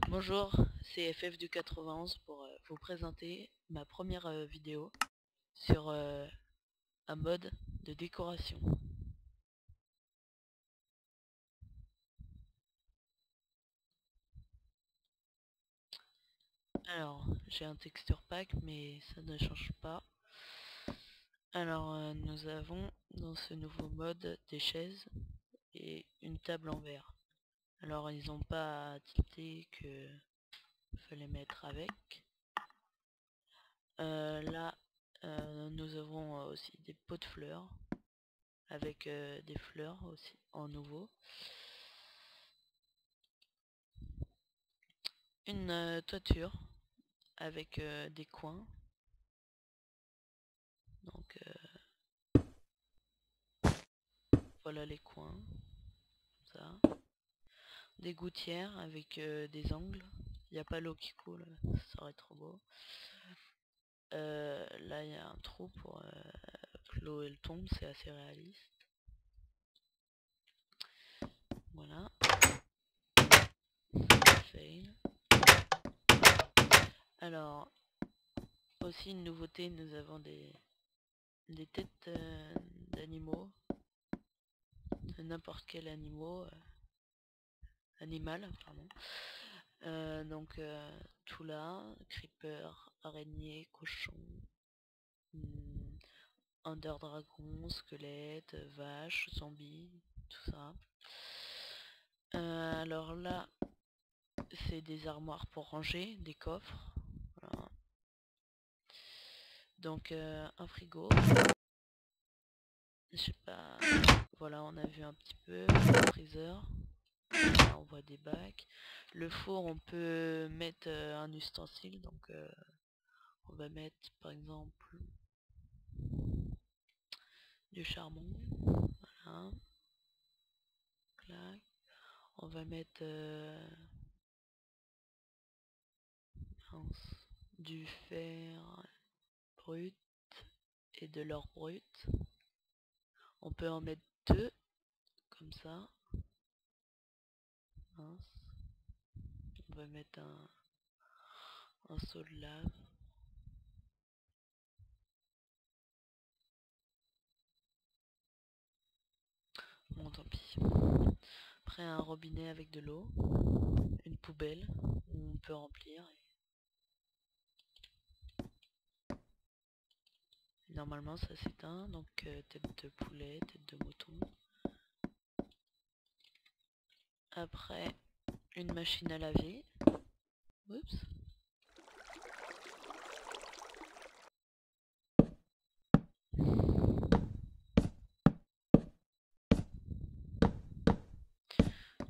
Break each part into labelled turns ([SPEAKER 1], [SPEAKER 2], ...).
[SPEAKER 1] Bonjour, c'est FF du 91 pour vous présenter ma première vidéo sur un mode de décoration. Alors, j'ai un texture pack mais ça ne change pas. Alors, nous avons dans ce nouveau mode des chaises et une table en verre. Alors, ils n'ont pas tilté que fallait mettre avec. Là, nous avons aussi des pots de fleurs avec des fleurs aussi en nouveau. Une toiture avec des coins. Donc voilà les coins, ça. Des gouttières avec des angles. Il n'y a pas l'eau qui coule, ça serait trop beau. Là il y a un trou pour que l'eau elle tombe, c'est assez réaliste. Voilà. Fail. Alors, aussi une nouveauté, nous avons des têtes d'animaux, de n'importe quel animal, pardon. Donc tout là, creeper, araignée, cochon, under dragon, squelette, vache, zombie, tout ça. Alors là, c'est des armoires pour ranger, des coffres. Voilà. Donc un frigo. Je sais pas. Voilà, on a vu un petit peu. Le freezer. Là, on voit des bacs. Le four, on peut mettre un ustensile. Donc on va mettre par exemple du charbon. Voilà. Clac. On va mettre du fer brut et de l'or brut. On peut en mettre deux, comme ça. Mince. On va mettre un seau de lave. Bon, tant pis. Après, un robinet avec de l'eau. Une poubelle où on peut remplir. Et normalement, ça s'éteint. Donc, tête de poulet, tête de mouton. Après, une machine à laver. Oups.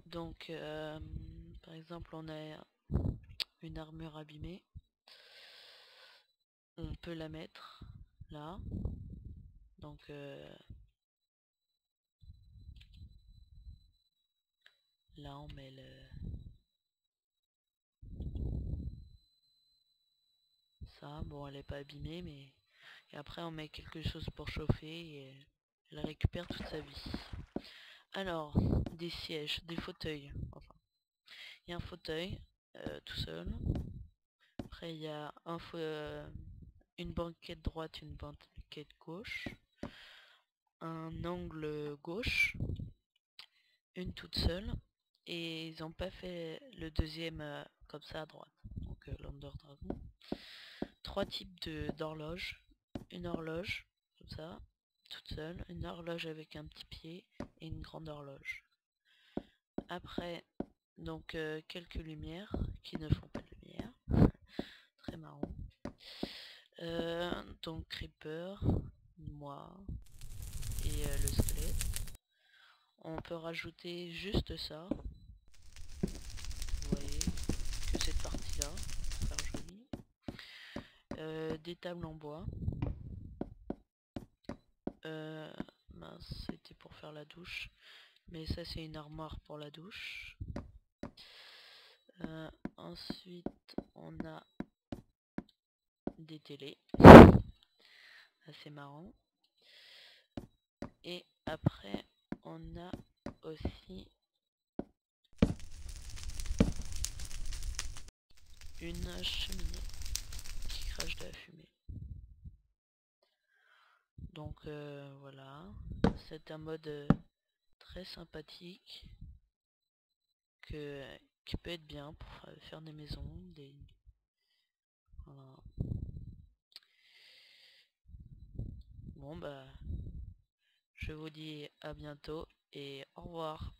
[SPEAKER 1] Donc, par exemple, on a une armure abîmée. On peut la mettre là. Donc, là, on met ça. Bon, elle est pas abîmée, mais... Et après, on met quelque chose pour chauffer et elle récupère toute sa vie. Alors, des sièges, des fauteuils. Enfin, il y a un fauteuil tout seul. Après, il y a une banquette droite, une banquette gauche. Un angle gauche. Une toute seule. Et ils n'ont pas fait le deuxième comme ça à droite. Donc, l'Under Dragon. 3 types d'horloges. Une horloge, comme ça, toute seule. Une horloge avec un petit pied et une grande horloge. Après, donc quelques lumières qui ne font pas de lumière. Très marrant. Donc Creeper, moi et le squelette. On peut rajouter juste ça. Vous voyez que cette partie-là, super jolie. Des tables en bois. Mince, c'était pour faire la douche. Mais ça c'est une armoire pour la douche. Ensuite on a des télés. Assez marrant. Et après on a aussi une cheminée qui crache de la fumée. Donc voilà, c'est un mode très sympathique qui peut être bien pour faire des maisons, voilà. Bon bah, je vous dis à bientôt et au revoir.